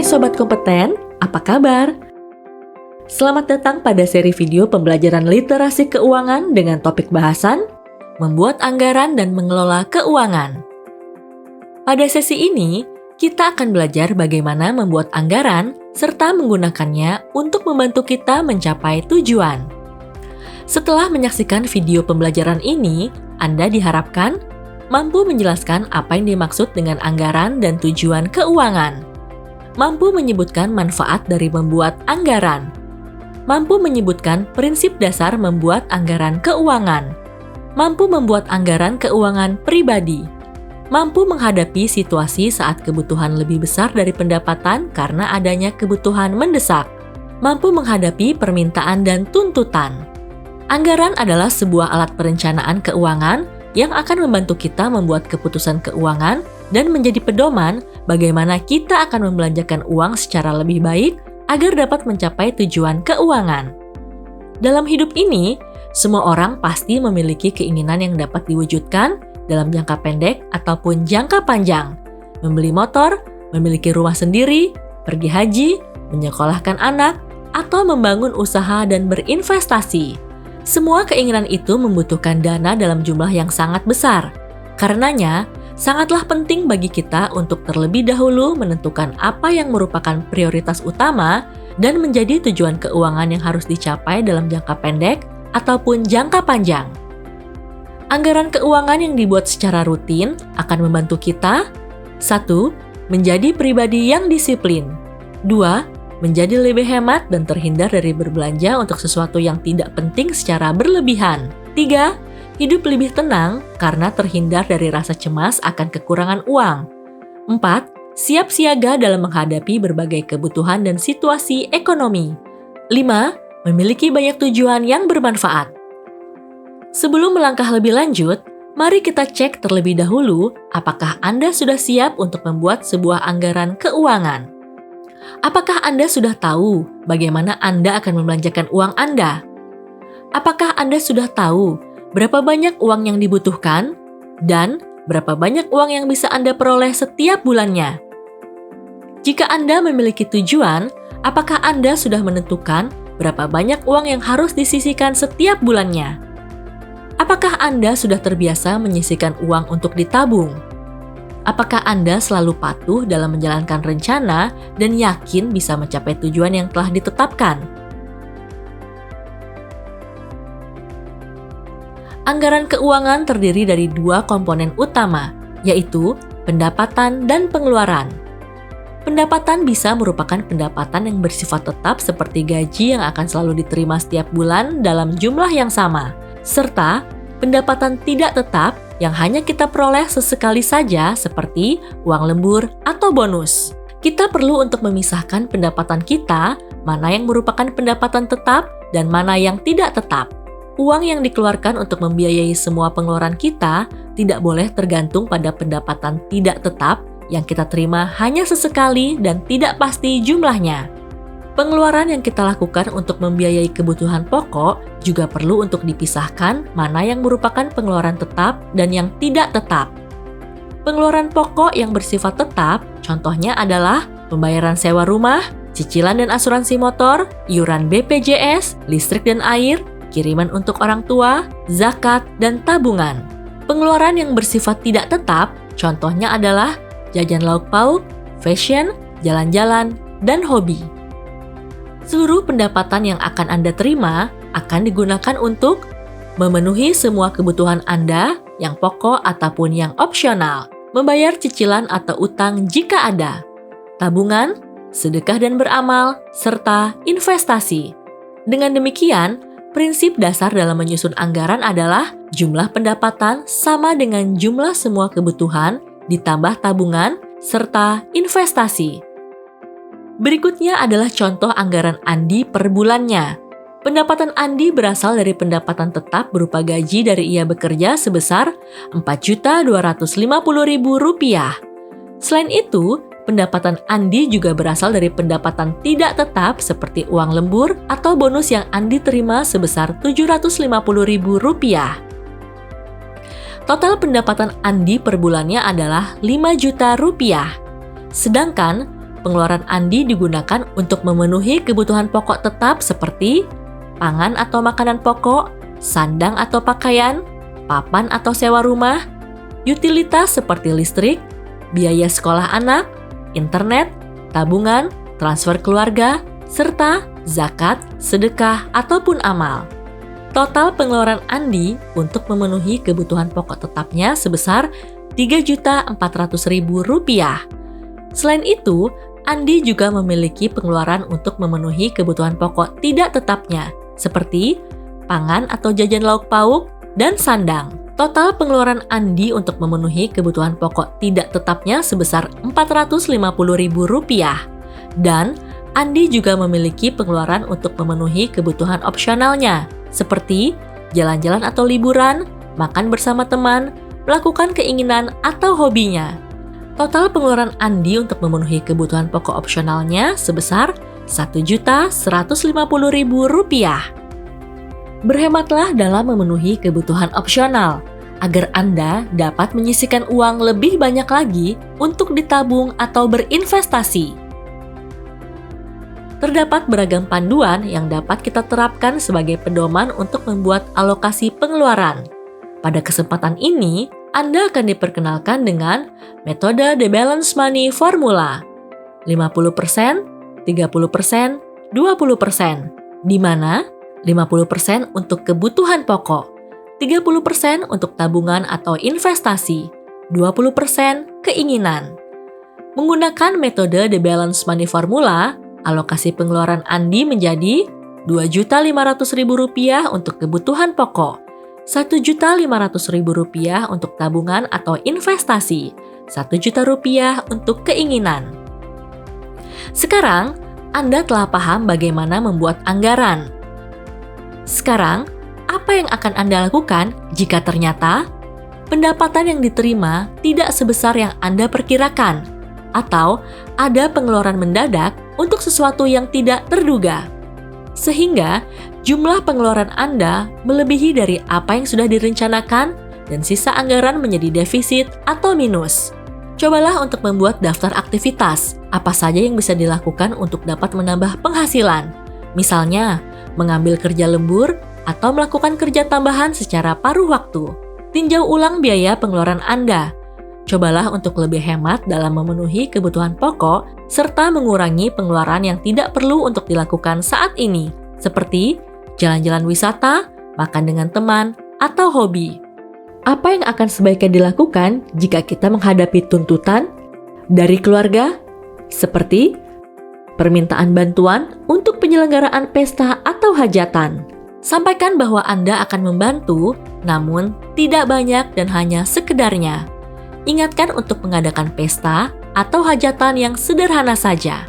Hai Sobat Kompeten, apa kabar? Selamat datang pada seri video pembelajaran literasi keuangan dengan topik bahasan Membuat Anggaran dan Mengelola Keuangan. Pada sesi ini, kita akan belajar bagaimana membuat anggaran serta menggunakannya untuk membantu kita mencapai tujuan. Setelah menyaksikan video pembelajaran ini, Anda diharapkan mampu menjelaskan apa yang dimaksud dengan anggaran dan tujuan keuangan, mampu menyebutkan manfaat dari membuat anggaran, mampu menyebutkan prinsip dasar membuat anggaran keuangan, mampu membuat anggaran keuangan pribadi, mampu menghadapi situasi saat kebutuhan lebih besar dari pendapatan karena adanya kebutuhan mendesak, mampu menghadapi permintaan dan tuntutan. Anggaran adalah sebuah alat perencanaan keuangan yang akan membantu kita membuat keputusan keuangan dan menjadi pedoman bagaimana kita akan membelanjakan uang secara lebih baik agar dapat mencapai tujuan keuangan. Dalam hidup ini, semua orang pasti memiliki keinginan yang dapat diwujudkan dalam jangka pendek ataupun jangka panjang. Membeli motor, memiliki rumah sendiri, pergi haji, menyekolahkan anak, atau membangun usaha dan berinvestasi. Semua keinginan itu membutuhkan dana dalam jumlah yang sangat besar. Karenanya, sangatlah penting bagi kita untuk terlebih dahulu menentukan apa yang merupakan prioritas utama dan menjadi tujuan keuangan yang harus dicapai dalam jangka pendek ataupun jangka panjang. Anggaran keuangan yang dibuat secara rutin akan membantu kita 1. Menjadi pribadi yang disiplin. 2. Menjadi lebih hemat dan terhindar dari berbelanja untuk sesuatu yang tidak penting secara berlebihan. 3. Hidup lebih tenang karena terhindar dari rasa cemas akan kekurangan uang. 4. Siap siaga dalam menghadapi berbagai kebutuhan dan situasi ekonomi. 5. Memiliki banyak tujuan yang bermanfaat. Sebelum melangkah lebih lanjut, mari kita cek terlebih dahulu apakah Anda sudah siap untuk membuat sebuah anggaran keuangan. Apakah Anda sudah tahu bagaimana Anda akan membelanjakan uang Anda? Apakah Anda sudah tahu berapa banyak uang yang dibutuhkan dan berapa banyak uang yang bisa Anda peroleh setiap bulannya? Jika Anda memiliki tujuan, apakah Anda sudah menentukan berapa banyak uang yang harus disisihkan setiap bulannya? Apakah Anda sudah terbiasa menyisihkan uang untuk ditabung? Apakah Anda selalu patuh dalam menjalankan rencana dan yakin bisa mencapai tujuan yang telah ditetapkan? Anggaran keuangan terdiri dari dua komponen utama, yaitu pendapatan dan pengeluaran. Pendapatan bisa merupakan pendapatan yang bersifat tetap seperti gaji yang akan selalu diterima setiap bulan dalam jumlah yang sama, serta pendapatan tidak tetap yang hanya kita peroleh sesekali saja seperti uang lembur atau bonus. Kita perlu untuk memisahkan pendapatan kita, mana yang merupakan pendapatan tetap dan mana yang tidak tetap. Uang yang dikeluarkan untuk membiayai semua pengeluaran kita tidak boleh tergantung pada pendapatan tidak tetap yang kita terima hanya sesekali dan tidak pasti jumlahnya. Pengeluaran yang kita lakukan untuk membiayai kebutuhan pokok juga perlu untuk dipisahkan mana yang merupakan pengeluaran tetap dan yang tidak tetap. Pengeluaran pokok yang bersifat tetap, contohnya adalah pembayaran sewa rumah, cicilan dan asuransi motor, iuran BPJS, listrik dan air, kiriman untuk orang tua, zakat, dan tabungan. Pengeluaran yang bersifat tidak tetap, contohnya adalah jajan lauk pauk, fashion, jalan-jalan, dan hobi. Seluruh pendapatan yang akan Anda terima akan digunakan untuk memenuhi semua kebutuhan Anda yang pokok ataupun yang opsional, membayar cicilan atau utang jika ada, tabungan, sedekah dan beramal, serta investasi. Dengan demikian, prinsip dasar dalam menyusun anggaran adalah jumlah pendapatan sama dengan jumlah semua kebutuhan ditambah tabungan serta investasi. Berikutnya adalah contoh anggaran Andi per bulannya. Pendapatan Andi berasal dari pendapatan tetap berupa gaji dari ia bekerja sebesar Rp4.250.000. Selain itu, pendapatan Andi juga berasal dari pendapatan tidak tetap seperti uang lembur atau bonus yang Andi terima sebesar Rp750.000. Total pendapatan Andi per bulannya adalah Rp5 juta. Sedangkan pengeluaran Andi digunakan untuk memenuhi kebutuhan pokok tetap seperti pangan atau makanan pokok, sandang atau pakaian, papan atau sewa rumah, utilitas seperti listrik, biaya sekolah anak, internet, tabungan, transfer keluarga, serta zakat, sedekah, ataupun amal. Total pengeluaran Andi untuk memenuhi kebutuhan pokok tetapnya sebesar Rp3.400.000. Selain itu, Andi juga memiliki pengeluaran untuk memenuhi kebutuhan pokok tidak tetapnya, seperti pangan atau jajan lauk pauk dan sandang. Total pengeluaran Andi untuk memenuhi kebutuhan pokok tidak tetapnya sebesar Rp450.000. Dan Andi juga memiliki pengeluaran untuk memenuhi kebutuhan opsionalnya, seperti jalan-jalan atau liburan, makan bersama teman, melakukan keinginan atau hobinya. Total pengeluaran Andi untuk memenuhi kebutuhan pokok opsionalnya sebesar Rp1.150.000. Berhematlah dalam memenuhi kebutuhan opsional, agar Anda dapat menyisihkan uang lebih banyak lagi untuk ditabung atau berinvestasi. Terdapat beragam panduan yang dapat kita terapkan sebagai pedoman untuk membuat alokasi pengeluaran. Pada kesempatan ini, Anda akan diperkenalkan dengan metode The Balance Money Formula 50%, 30%, 20%, di mana 50% untuk kebutuhan pokok, 30% untuk tabungan atau investasi, 20% keinginan. Menggunakan metode The Balance Money Formula, alokasi pengeluaran Andi menjadi Rp2.500.000 untuk kebutuhan pokok, Rp1.500.000 untuk tabungan atau investasi, Rp1.000.000 untuk keinginan. Sekarang, Anda telah paham bagaimana membuat anggaran. Sekarang, apa yang akan Anda lakukan jika ternyata pendapatan yang diterima tidak sebesar yang Anda perkirakan, atau ada pengeluaran mendadak untuk sesuatu yang tidak terduga, sehingga jumlah pengeluaran Anda melebihi dari apa yang sudah direncanakan dan sisa anggaran menjadi defisit atau minus? Cobalah untuk membuat daftar aktivitas apa saja yang bisa dilakukan untuk dapat menambah penghasilan. Misalnya, mengambil kerja lembur atau melakukan kerja tambahan secara paruh waktu. Tinjau ulang biaya pengeluaran Anda. Cobalah untuk lebih hemat dalam memenuhi kebutuhan pokok serta mengurangi pengeluaran yang tidak perlu untuk dilakukan saat ini, seperti jalan-jalan wisata, makan dengan teman, atau hobi. Apa yang akan sebaiknya dilakukan jika kita menghadapi tuntutan dari keluarga, seperti permintaan bantuan untuk penyelenggaraan pesta atau hajatan? Sampaikan bahwa Anda akan membantu, namun tidak banyak dan hanya sekedarnya. Ingatkan untuk mengadakan pesta atau hajatan yang sederhana saja.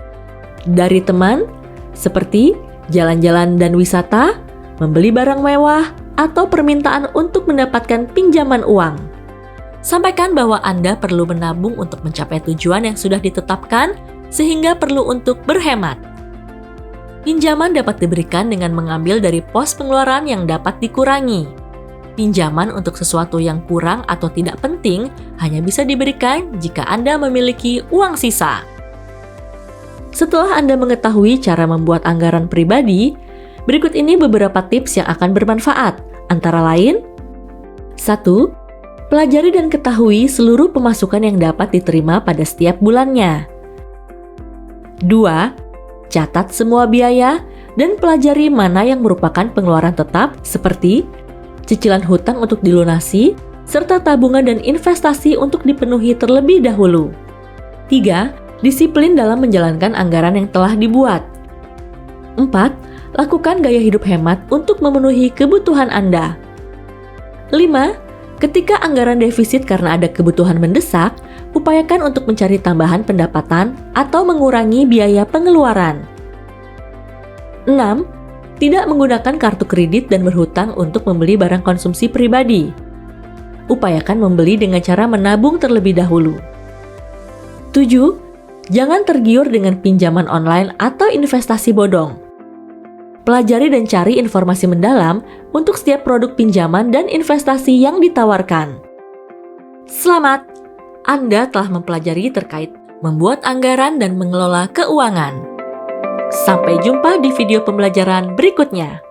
Dari teman, seperti jalan-jalan dan wisata, membeli barang mewah, atau permintaan untuk mendapatkan pinjaman uang. Sampaikan bahwa Anda perlu menabung untuk mencapai tujuan yang sudah ditetapkan, sehingga perlu untuk berhemat. Pinjaman dapat diberikan dengan mengambil dari pos pengeluaran yang dapat dikurangi. Pinjaman untuk sesuatu yang kurang atau tidak penting hanya bisa diberikan jika Anda memiliki uang sisa. Setelah Anda mengetahui cara membuat anggaran pribadi, berikut ini beberapa tips yang akan bermanfaat, antara lain: 1. Pelajari dan ketahui seluruh pemasukan yang dapat diterima pada setiap bulannya. 2. Catat semua biaya dan pelajari mana yang merupakan pengeluaran tetap seperti cicilan hutang untuk dilunasi, serta tabungan dan investasi untuk dipenuhi terlebih dahulu. 3. Disiplin dalam menjalankan anggaran yang telah dibuat. 4. Lakukan gaya hidup hemat untuk memenuhi kebutuhan Anda. 5. Ketika anggaran defisit karena ada kebutuhan mendesak, upayakan untuk mencari tambahan pendapatan atau mengurangi biaya pengeluaran. 6. Tidak menggunakan kartu kredit dan berhutang untuk membeli barang konsumsi pribadi. Upayakan membeli dengan cara menabung terlebih dahulu. 7. Jangan tergiur dengan pinjaman online atau investasi bodong. Pelajari dan cari informasi mendalam untuk setiap produk pinjaman dan investasi yang ditawarkan. Selamat! Anda telah mempelajari terkait membuat anggaran dan mengelola keuangan. Sampai jumpa di video pembelajaran berikutnya.